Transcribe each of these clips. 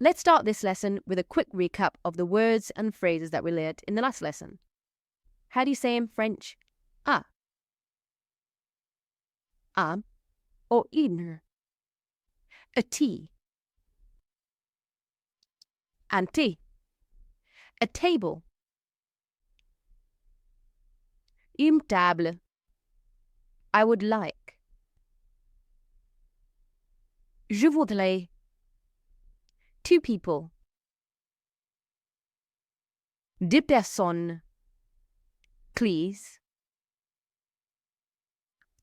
Let's start this lesson with a quick recap of the words and phrases that we learned in the last lesson. How do you say in French, ah, am, or une? A tea. Un thé. A table. Une table. I would like. Je voudrais. Two people. Deux personnes. Please.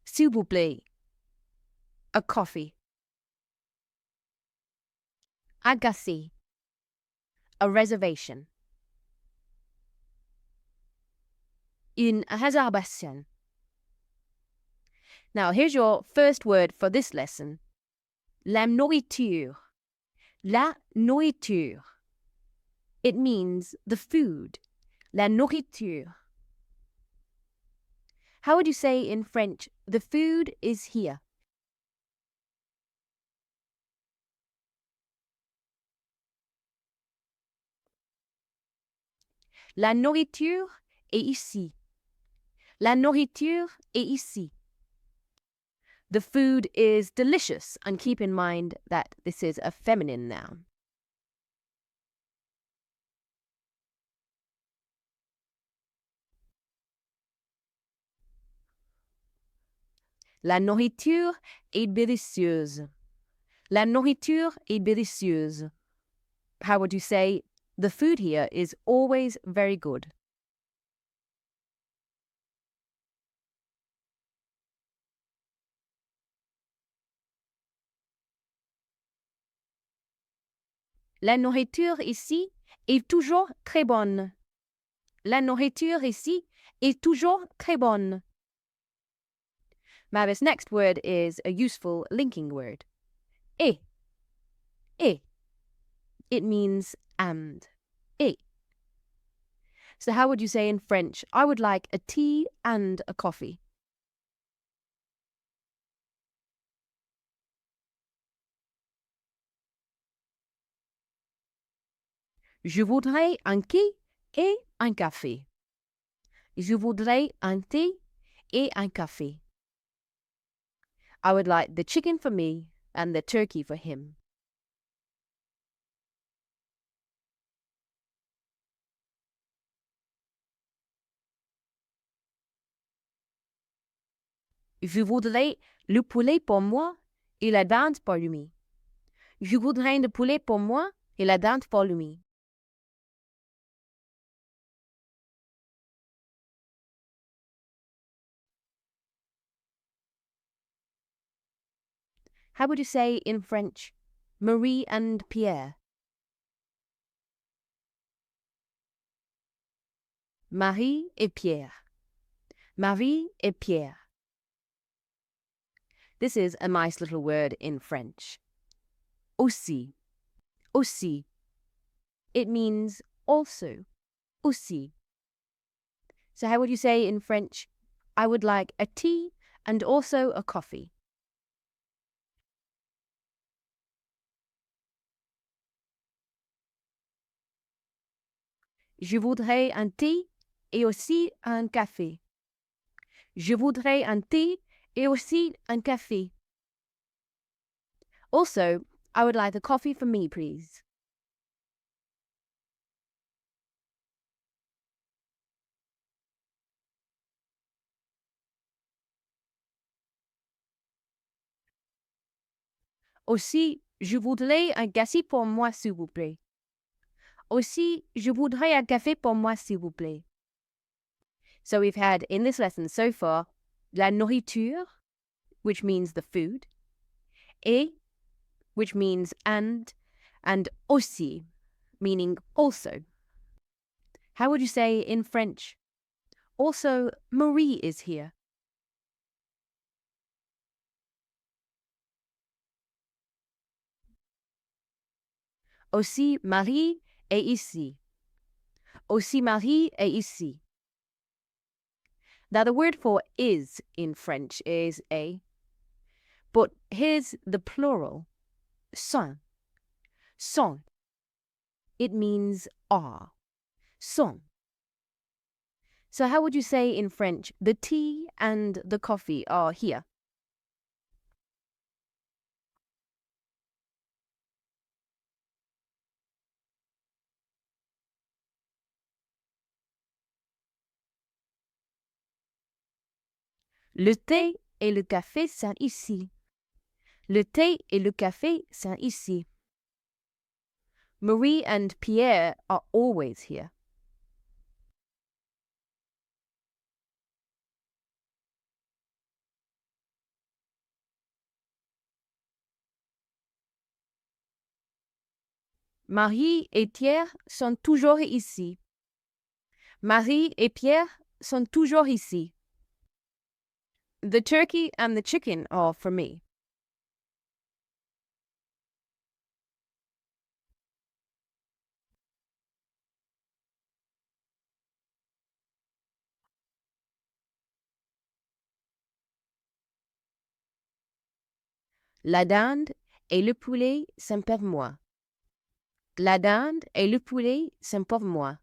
S'il vous plaît. A coffee. Agacé. A reservation. Une réservation. Now, here's your first word for this lesson. La nourriture. La nourriture. It means the food. La nourriture. How would you say in French, the food is here? La nourriture est ici. La nourriture est ici. The food is delicious, and keep in mind that this is a feminine noun. La nourriture est délicieuse. La nourriture est délicieuse. How would you say, the food here is always very good? La nourriture ici est toujours très bonne. La nourriture ici est toujours très bonne. Now, this next word is a useful linking word. Et. Et. It means and. Et. So how would you say in French, I would like a tea and a coffee? Je voudrais un thé et un café. Je voudrais un thé et un café. I would like the chicken for me and the turkey for him. Je voudrais le poulet pour moi et la dinde pour lui. Je voudrais le poulet pour moi et la dinde pour lui. How would you say in French, Marie and Pierre? Marie et Pierre. Marie et Pierre. This is a nice little word in French. Aussi. Aussi. It means also. Aussi. So how would you say in French, I would like a tea and also a coffee? Je voudrais un thé et aussi un café. Je voudrais un thé et aussi un café. Also, I would like a coffee for me, please. Aussi, je voudrais un café pour moi, s'il vous plaît. Aussi, je voudrais un café pour moi, s'il vous plaît. So we've had in this lesson so far, la nourriture, which means the food, et, which means and aussi, meaning also. How would you say in French? Also, Marie is here. Aussi, Marie est ici. Aussi, Marie est ici. Now, the word for is in French is a, but here's the plural, sont. Sont. it means are. Sont. So how would you say in French, the tea and the coffee are here? Le thé et le café sont ici. Le thé et le café sont ici. Marie and Pierre are always here. Marie et Pierre sont toujours ici. Marie et Pierre sont toujours ici. The turkey and the chicken are for me. La dinde et le poulet sont pour moi. La dinde et le poulet sont pour moi.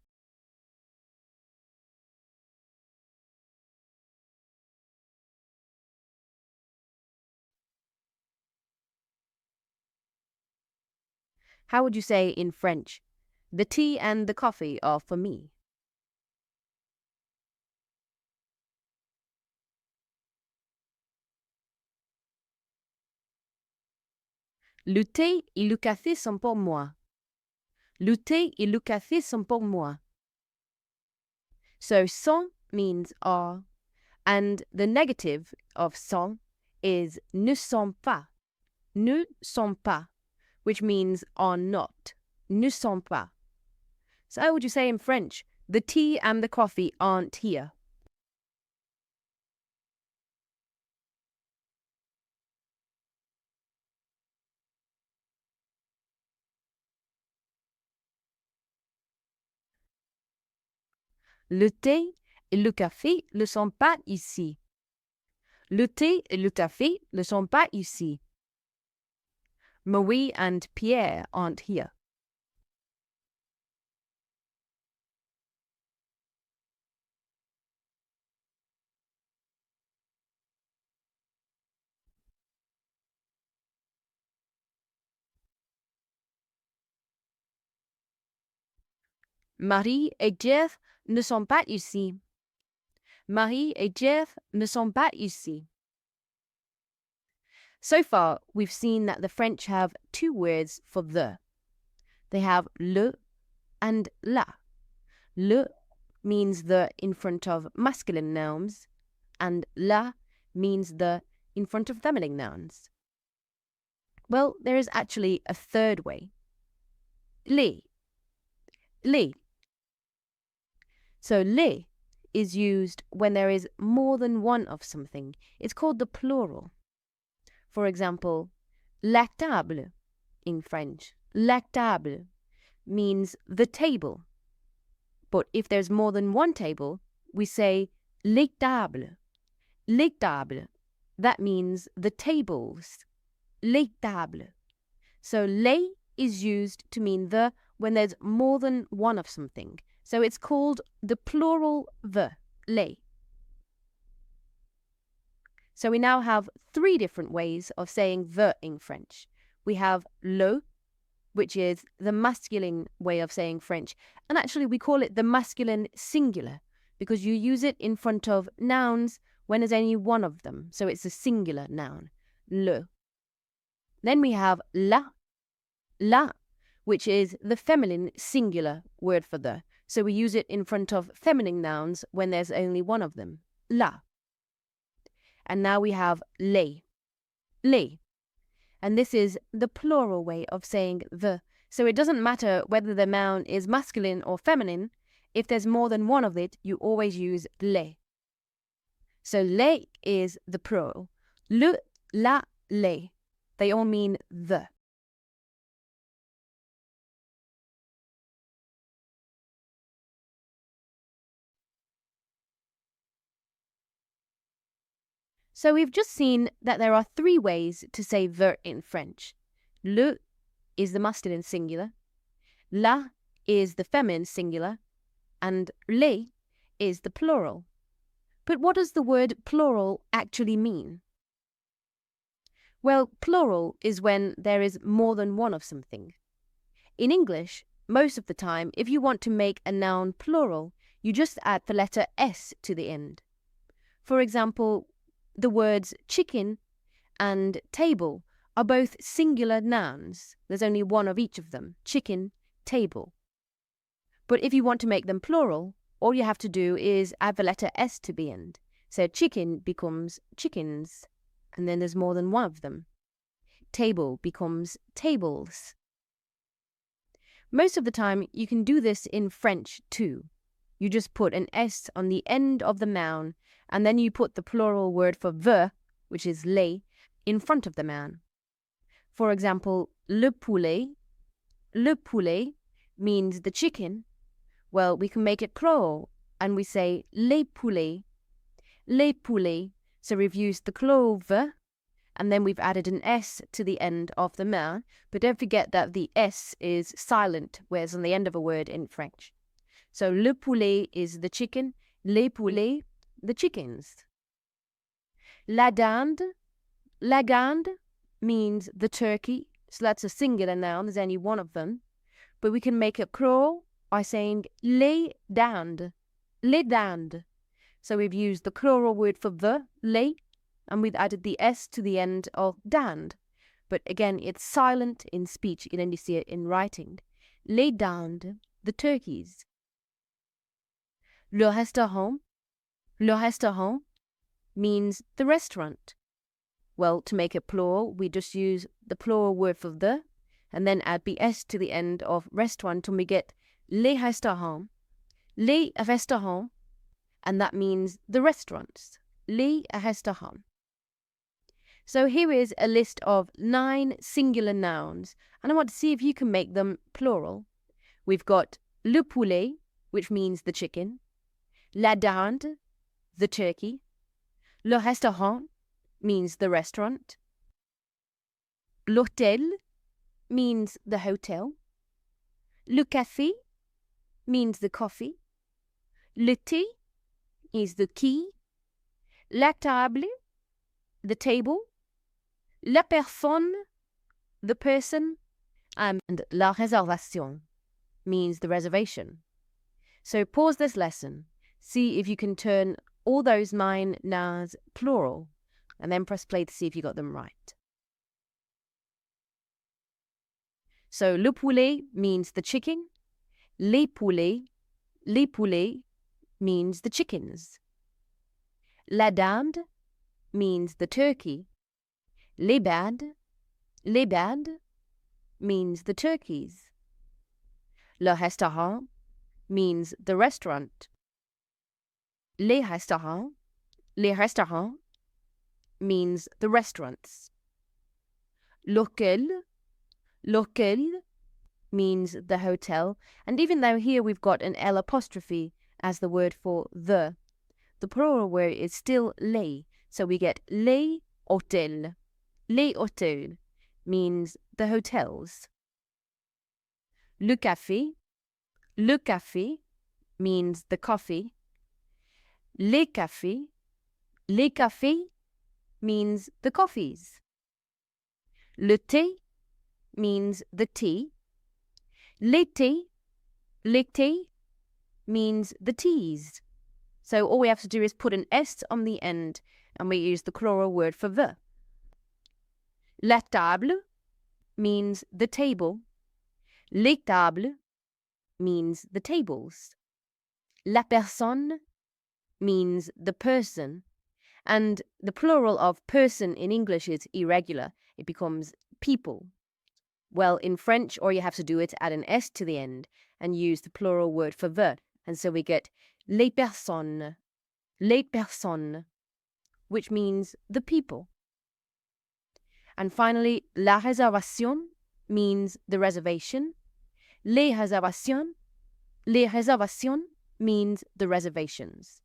How would you say in French? The tea and the coffee are for me. Le thé et le café sont pour moi. Le thé et le café sont pour moi. So sont means are, and the negative of sont is ne sont pas. Ne sont pas, which means are not. Ne sont pas. So how would you say in French? The tea and the coffee aren't here. Le thé et le café ne sont pas ici. Le thé et le café ne sont pas ici. Marie and Pierre aren't here. Marie et Jeff ne sont pas ici. Marie et Jeff ne sont pas ici. So far, we've seen that the French have two words for the. They have le and la. Le means the in front of masculine nouns, and la means the in front of feminine nouns. Well, there is actually a third way. Les. Les. So les is used when there is more than one of something. It's called the plural. For example, la table in French. La table means the table. But if there's more than one table, we say les tables. Les tables. That means the tables. Les tables. So les is used to mean the when there's more than one of something. So it's called the plural the, les. So we now have three different ways of saying the in French. We have le, which is the masculine way of saying French. And actually we call it the masculine singular because you use it in front of nouns when there's only one of them. So it's a singular noun, le. Then we have la, which is the feminine singular word for the. So we use it in front of feminine nouns when there's only one of them, la. And now we have les. And this is the plural way of saying the. So it doesn't matter whether the noun is masculine or feminine. If there's more than one of it, you always use les. So les is the plural. Le, la, les. They all mean the. So we've just seen that there are three ways to say the in French. Le is the masculine singular. La is the feminine singular and les is the plural. But what does the word plural actually mean? Well, plural is when there is more than one of something. In English, most of the time, if you want to make a noun plural, you just add the letter S to the end. For example, the words chicken and table are both singular nouns. There's only one of each of them, chicken, table. But if you want to make them plural, all you have to do is add the letter S to the end. So chicken becomes chickens, and then there's more than one of them. Table becomes tables. Most of the time, you can do this in French too. You just put an S on the end of the noun, and then you put the plural word for the, which is les, in front of the noun. For example, le poulet means the chicken. Well, we can make it plural, and we say les poulets. So we've used the plural the, and then we've added an S to the end of the noun, but don't forget that the S is silent, whereas on the end of a word in French. So le poulet is the chicken, les poulets, the chickens. La dinde means the turkey, so that's a singular noun, there's only one of them, but we can make it plural by saying les dindes. So we've used the plural word for the, les, and we've added the S to the end of dinde. But again, it's silent in speech. You can only see it in writing. Les dindes, the turkeys. Le restaurant means the restaurant. Well, to make it plural, we just use the plural word for the, and then add the S to the end of restaurant, and we get les restaurants, and that means the restaurants. Les restaurants. So here is a list of 9 singular nouns, and I want to see if you can make them plural. We've got le poulet, which means the chicken, la dinde, the turkey, le restaurant means the restaurant, l'hôtel means the hotel, le café means the coffee, le thé is the key, la table, the table, la personne, the person, and la réservation means the reservation. So pause this lesson, see if you can turn all those 9 nouns plural, and then press play to see if you got them right. So le poulet means the chicken, les poulets means the chickens, la dinde means the turkey, les bandes means the turkeys, le restaurant means the restaurant, les restaurants means the restaurants, l'hôtel means the hotel, and even though here we've got an L apostrophe as the word for the plural word is still les, so we get les hôtels. Les hôtels means the hotels. Le café means the coffee. Les cafés means the coffees. Le thé means the tea. L'été means the teas. So all we have to do is put an S on the end, and we use the plural word for the. La table means the table. Les tables means the tables. La personne means the person. And the plural of person in English is irregular. It becomes people. Well, in French, all you have to do is add an S to the end and use the plural word for the. And so we get les personnes, which means the people. And finally, la réservation means the reservation. Les réservations means the reservations.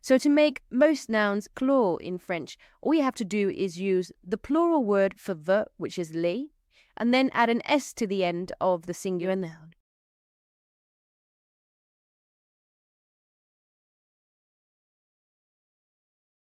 So to make most nouns plural in French, all you have to do is use the plural word for the, which is les, and then add an S to the end of the singular noun.